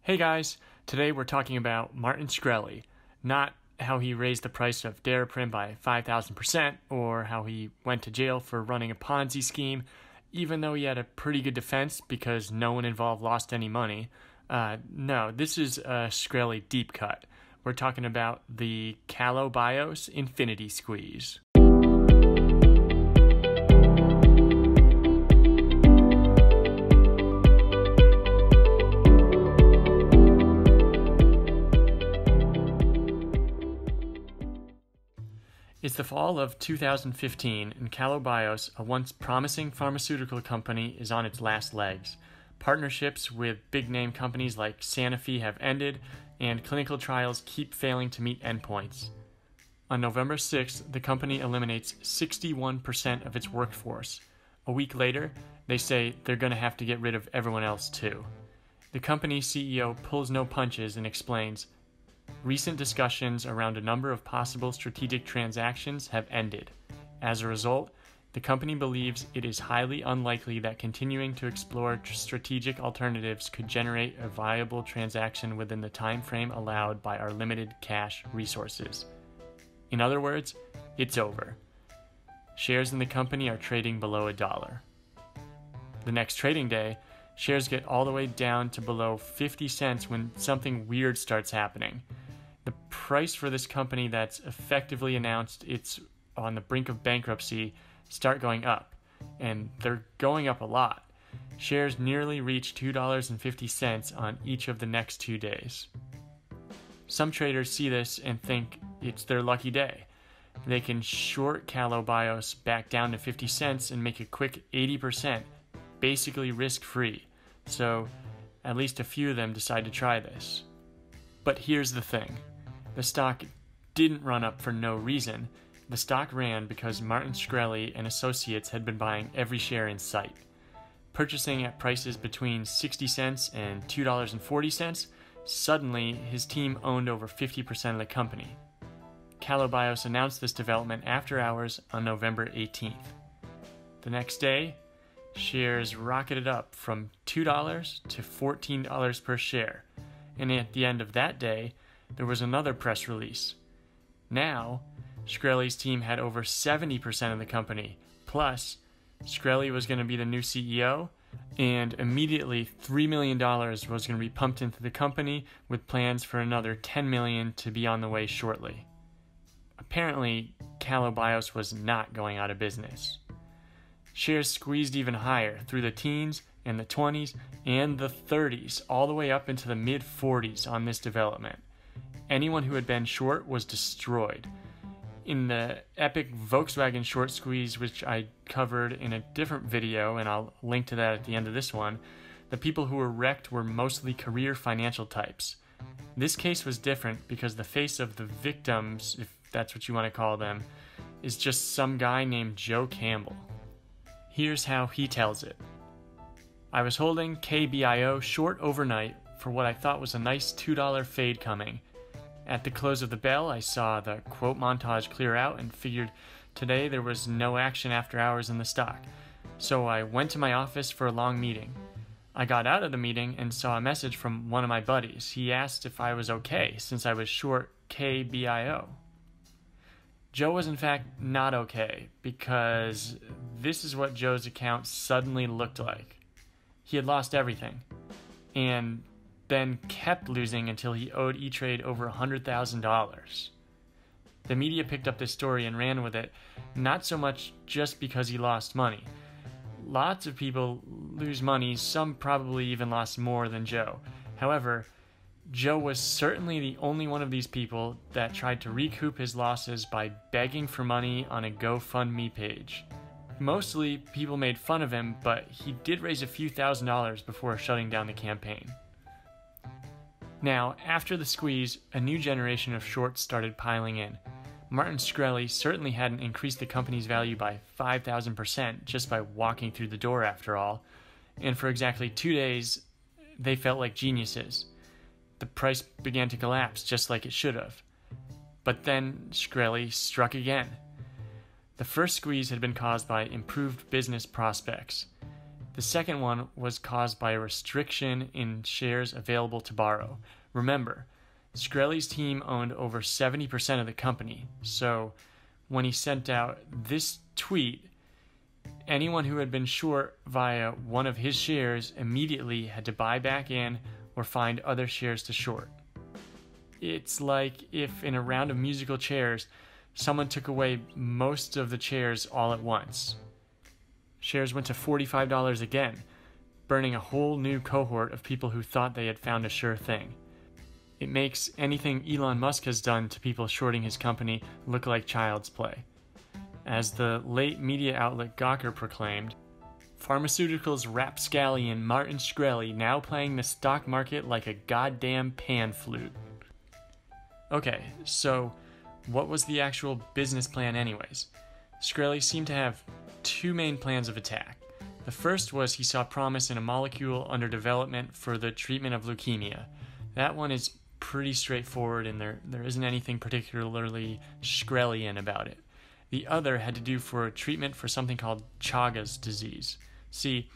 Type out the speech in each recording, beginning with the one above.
Hey guys, today we're talking about Martin Shkreli, not how he raised the price of Daraprim by 5,000% or how he went to jail for running a Ponzi scheme, even though he had a pretty good defense because no one involved lost any money. No, this is a Shkreli deep cut. We're talking about the KBIO Infinity Squeeze. It's the fall of 2015, and KBIO, a once promising pharmaceutical company, is on its last legs. Partnerships with big-name companies like Sanofi have ended, and clinical trials keep failing to meet endpoints. On November 6th, the company eliminates 61% of its workforce. A week later, they say they're going to have to get rid of everyone else too. The company's CEO pulls no punches and explains, "Recent discussions around a number of possible strategic transactions have ended. As a result, the company believes it is highly unlikely that continuing to explore strategic alternatives could generate a viable transaction within the time frame allowed by our limited cash resources." In other words, it's over. Shares in the company are trading below $1. The next trading day, shares get all the way down to below 50 cents when something weird starts happening. The price for this company that's effectively announced it's on the brink of bankruptcy start going up, and they're going up a lot. Shares nearly reach $2.50 on each of the next 2 days. Some traders see this and think it's their lucky day. They can short KBIO back down to 50 cents and make a quick 80%, basically risk-free. So at least a few of them decide to try this. But here's the thing. The stock didn't run up for no reason. The stock ran because Martin Shkreli and associates had been buying every share in sight. Purchasing at prices between 60 cents and $2.40, suddenly his team owned over 50% of the company. KBIO announced this development after hours on November 18th. The next day, shares rocketed up from $2 to $14 per share, and at the end of that day, there was another press release. Now, Shkreli's team had over 70% of the company, plus Shkreli was going to be the new CEO, and immediately $3 million was going to be pumped into the company with plans for another $10 million to be on the way shortly. Apparently, KBIO was not going out of business. Shares squeezed even higher through the teens and the 20s and the 30s, all the way up into the mid-40s on this development. Anyone who had been short was destroyed. In the epic Volkswagen short squeeze, which I covered in a different video, and I'll link to that at the end of this one, the people who were wrecked were mostly career financial types. This case was different because the face of the victims, if that's what you want to call them, is just some guy named Joe Campbell. Here's how he tells it. "I was holding KBIO short overnight for what I thought was a nice $2 fade coming. At the close of the bell, I saw the quote montage clear out and figured today there was no action after hours in the stock. So I went to my office for a long meeting. I got out of the meeting and saw a message from one of my buddies. He asked if I was okay since I was short KBIO. Joe was in fact not okay, because this is what Joe's account suddenly looked like. He had lost everything, and then kept losing until he owed E-Trade over $100,000. The media picked up this story and ran with it, not so much just because he lost money. Lots of people lose money, some probably even lost more than Joe. However, Joe was certainly the only one of these people that tried to recoup his losses by begging for money on a GoFundMe page. Mostly, people made fun of him, but he did raise a few $1,000s before shutting down the campaign. Now, after the squeeze, a new generation of shorts started piling in. Martin Shkreli certainly hadn't increased the company's value by 5,000% just by walking through the door after all, and for exactly 2 days, they felt like geniuses. The price began to collapse just like it should have. But then Shkreli struck again. The first squeeze had been caused by improved business prospects. The second one was caused by a restriction in shares available to borrow. Remember, Shkreli's team owned over 70% of the company, so when he sent out this tweet, anyone who had been short via one of his shares immediately had to buy back in or find other shares to short. It's like if in a round of musical chairs, someone took away most of the chairs all at once. Shares went to $45 again, burning a whole new cohort of people who thought they had found a sure thing. It makes anything Elon Musk has done to people shorting his company look like child's play. As the late media outlet Gawker proclaimed, pharmaceuticals rapscallion Martin Shkreli now playing the stock market like a goddamn pan flute. Okay, so what was the actual business plan anyways? Shkreli seemed to have two main plans of attack. The first was he saw promise in a molecule under development for the treatment of leukemia. That one is pretty straightforward and there isn't anything particularly Shkrelian about it. The other had to do for a treatment for something called Chagas disease. See,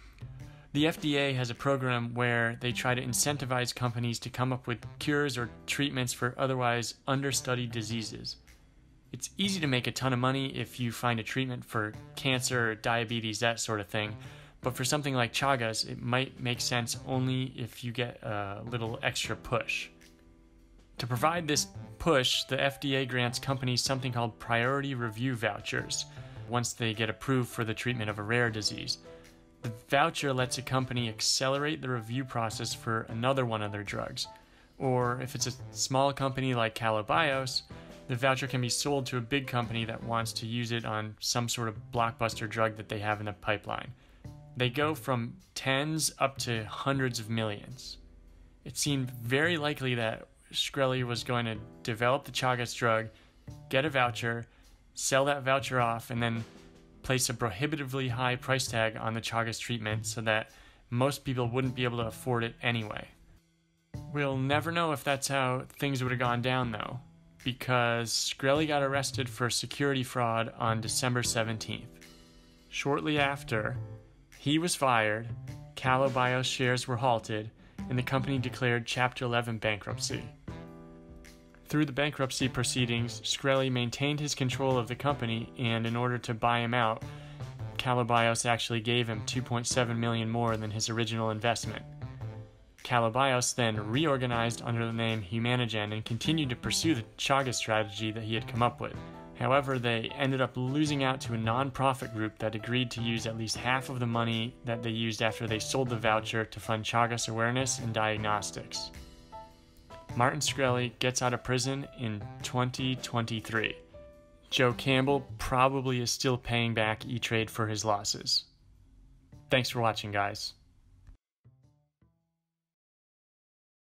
the FDA has a program where they try to incentivize companies to come up with cures or treatments for otherwise understudied diseases. It's easy to make a ton of money if you find a treatment for cancer or diabetes, that sort of thing, but for something like Chagas, it might make sense only if you get a little extra push. To provide this push, the FDA grants companies something called priority review vouchers once they get approved for the treatment of a rare disease. The voucher lets a company accelerate the review process for another one of their drugs. Or if it's a small company like KBIO, the voucher can be sold to a big company that wants to use it on some sort of blockbuster drug that they have in the pipeline. They go from tens up to hundreds of millions. It seemed very likely that Shkreli was going to develop the Chagas drug, get a voucher, sell that voucher off, and then place a prohibitively high price tag on the Chagas treatment so that most people wouldn't be able to afford it anyway. We'll never know if that's how things would have gone down though, because Shkreli got arrested for security fraud on December 17th. Shortly after, he was fired, KBIO shares were halted, and the company declared Chapter 11 bankruptcy. Through the bankruptcy proceedings, Shkreli maintained his control of the company, and in order to buy him out, KBIO actually gave him $2.7 million more than his original investment. KBIO then reorganized under the name Humanigen and continued to pursue the Chagas strategy that he had come up with. However, they ended up losing out to a non-profit group that agreed to use at least half of the money that they used after they sold the voucher to fund Chagas awareness and diagnostics. Martin Shkreli gets out of prison in 2023. Joe Campbell probably is still paying back E-Trade for his losses. Thanks for watching, guys.